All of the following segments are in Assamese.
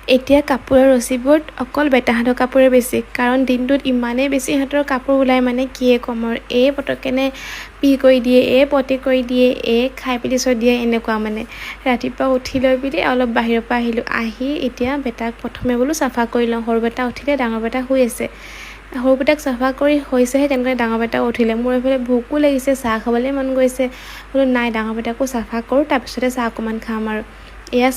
এতিয়া কাপোৰৰ ৰছীবোৰত অকল বেটাহঁতৰ কাপোৰে বেছি, কাৰণ দিনটোত ইমানেই বেছি সিহঁতৰ কাপোৰ ওলায় মানে কিয়ে ক'ম আৰু। পটককেনে পি কৰি দিয়ে, পটি কৰি দিয়ে, খাই পিলি চৈ দিয়ে, এনেকুৱা মানে। ৰাতিপুৱা উঠি লৈ পিনি অলপ বাহিৰৰ পৰা আহি এতিয়া বেটাক প্ৰথমে বোলো চাফা কৰি লওঁ। সৰু বেটা উঠিলে, ডাঙৰ বেটা শুই আছে। সৰু বেটাক চাফা কৰি হৈছেহে তেনেকৈ ডাঙৰ বেটাও উঠিলে। মোৰ এইফালে ভোকো লাগিছে, চাহ খাবলৈ মন গৈছে। বোলো নাই, ডাঙৰ বেটাকো চাফা কৰোঁ, তাৰপিছতে চাহ অকণমান খাম আৰু।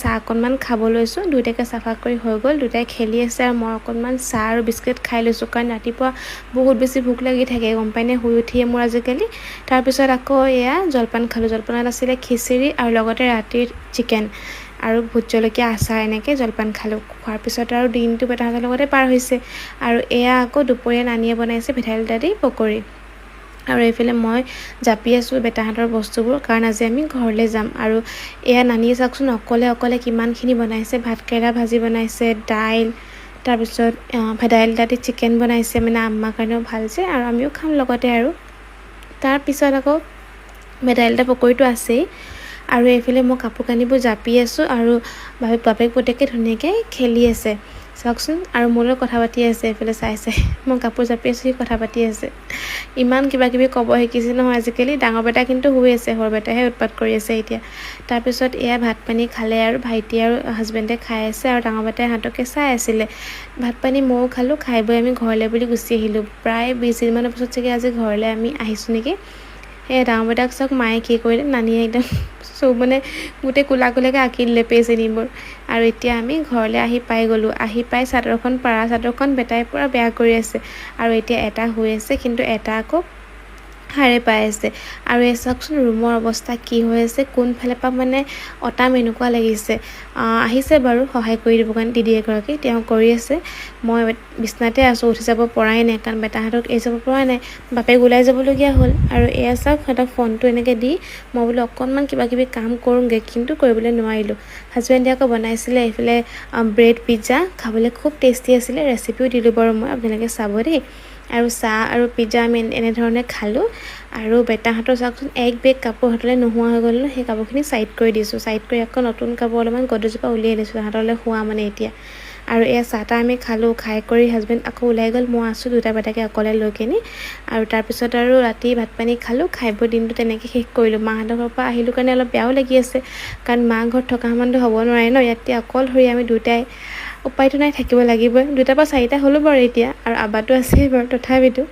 চাহ অকণমান খাব লৈছোঁ। দুয়োটাকে চাফা কৰি হৈ গ'ল, দুয়োটাই খেলি আছে আৰু মই অকণমান চাহ আৰু বিস্কুট খাই লৈছোঁ, কাৰণ ৰাতিপুৱা বহুত বেছি ভোক লাগি থাকে, গম পাইনে, শুই উঠিয়ে মোৰ আজিকালি। তাৰপিছত আকৌ জলপান খালোঁ। জলপানত আছিলে খিচিৰি আৰু লগতে ৰাতিৰ চিকেন আৰু ভোট জলকীয়া আচাৰ, এনেকৈ জলপান খালোঁ। খোৱাৰ পিছত আৰু দিনটো বেটাহঁতৰ লগতে পাৰ হৈছে। আৰু আকৌ দুপৰীয়া নানিয়ে বনাইছে ভেদাইলতা দি পকৰি। আৰু এইফালে মই জাপি আছোঁ বেটাহঁতৰ বস্তুবোৰ, কাৰণ আজি আমি ঘৰলৈ যাম। আৰু নানিয়ে চাওকচোন অকলে কিমানখিনি বনাইছে। ভাতকেৰেলা ভাজি বনাইছে, দাইল, তাৰপিছত ভেদাইলতা দি চিকেন বনাইছে, মানে আম্মাৰ কাৰণেও ভাল যে, আৰু আমিও খাম লগতে। আৰু তাৰপিছত আকৌ ভেদাইলতা পকৰিটো আছেই। আৰু এইফালে মই কাপোৰ কানিবোৰ জাপি আছোঁ, আৰু বাপেক পুতেকে ধুনীয়াকৈ খেলি আছে চাওকচোন, আৰু মোৰ লগত কথা পাতি আছে। এইফালে চাই মই কাপোৰ জাপি আছোঁ, সি কথা পাতি আছে। ইমান কিবা কিবি ক'ব শিকিছে নহয় আজিকালি। ডাঙৰ বেটা কিন্তু শুই আছে, সৰু বেটাহে উৎপাত কৰি আছে এতিয়া। তাৰপিছত ভাত পানী খালে, আৰু ভাইটি আৰু হাজবেণ্ডে খাই আছে, আৰু ডাঙৰ বেটাই সিহঁতকে চাই আছিলে। ভাত পানী ময়ো খালোঁ, খাই বৈ আমি ঘৰলৈ বুলি গুচি আহিলোঁ। প্ৰায় 20 দিনমানৰ পিছত চাগে আজি ঘৰলৈ আমি আহিছোঁ নেকি। ডাঙৰ বেটাক চাওক মায়ে কি কৰিলে, নানিয়ে একদম চব মানে গোটেই কোলাকৈ আঁকি দিলে পেজেনিবোৰ। আৰু এতিয়া আমি ঘৰলৈ আহি পাই গ'লোঁ। আহি পাই চাদৰখন বেটাই পূৰা বেয়া কৰি আছে। আৰু এতিয়া এটা হৈ আছে, কিন্তু এটা আকৌ সাৰে পাই আছে। আৰু চাওকচোন ৰুমৰ অৱস্থা কি হৈ আছে, কোনফালৰ পৰা মানে অটাম এনেকুৱা লাগিছে। আহিছে বাৰু সহায় কৰি দিবৰ কাৰণে দিদি এগৰাকী, তেওঁ কৰি আছে। মই বিচনাতে আছোঁ, উঠি যাব পৰাই নাই, কাৰণ বেটাহঁতক এৰি যাব পৰা নাই। বাপেক ওলাই যাবলগীয়া হ'ল। আৰু চাওক সিহঁতক ফোনটো এনেকৈ দি মই বোলো অকণমান কিবা কিবি কাম কৰোঁগৈ, কিন্তু কৰিবলৈ নোৱাৰিলোঁ। হাজবেণ্ডে আকৌ বনাইছিলে এইফালে ব্ৰেড পিজ্জা, খাবলৈ খুব টেষ্টি আছিলে। ৰেচিপিও দিলোঁ বাৰু মই, আপোনালোকে চাব দেই। আৰু চাহ আৰু পিজ্জা আমি এনেধৰণে খালোঁ। আৰু বেটাহঁতৰ চাওকচোন এক বেগ কাপোৰ হাতলৈ নোহোৱা হৈ গ'ল ন, সেই কাপোৰখিনি ছাইড কৰি দিছোঁ। ছাইড কৰি আকৌ নতুন কাপোৰ অলপমান গড্ৰেজৰ পৰা উলিয়াই দিছোঁ তাহাঁতলৈ শোৱা মানে এতিয়া। আৰু চাহ তাহ আমি খালোঁ, খাই কৰি হাজবেণ্ড আকৌ ওলাই গ'ল, মই আছোঁ দুটা বেটাকে অকলে লৈ কিনি। আৰু তাৰপিছত আৰু ৰাতি ভাত পানী খালোঁ, খাই বৈ দিনটো তেনেকৈ শেষ কৰিলোঁ। মাহঁতৰ ঘৰৰ পৰা আহিলোঁ কাৰণে অলপ বেয়াও লাগি আছে, কাৰণ মা ঘৰত থকা সমানটো হ'ব নোৱাৰে ন, ইয়াতে অকলশৰীয়া আমি দুটাই, উপায়টো নাই, থাকিব লাগিবই। 2টা পৰা 4টা হ'লোঁ বাৰু এতিয়া, আৰু আবাটো আছেই বাৰু তথাপিতো।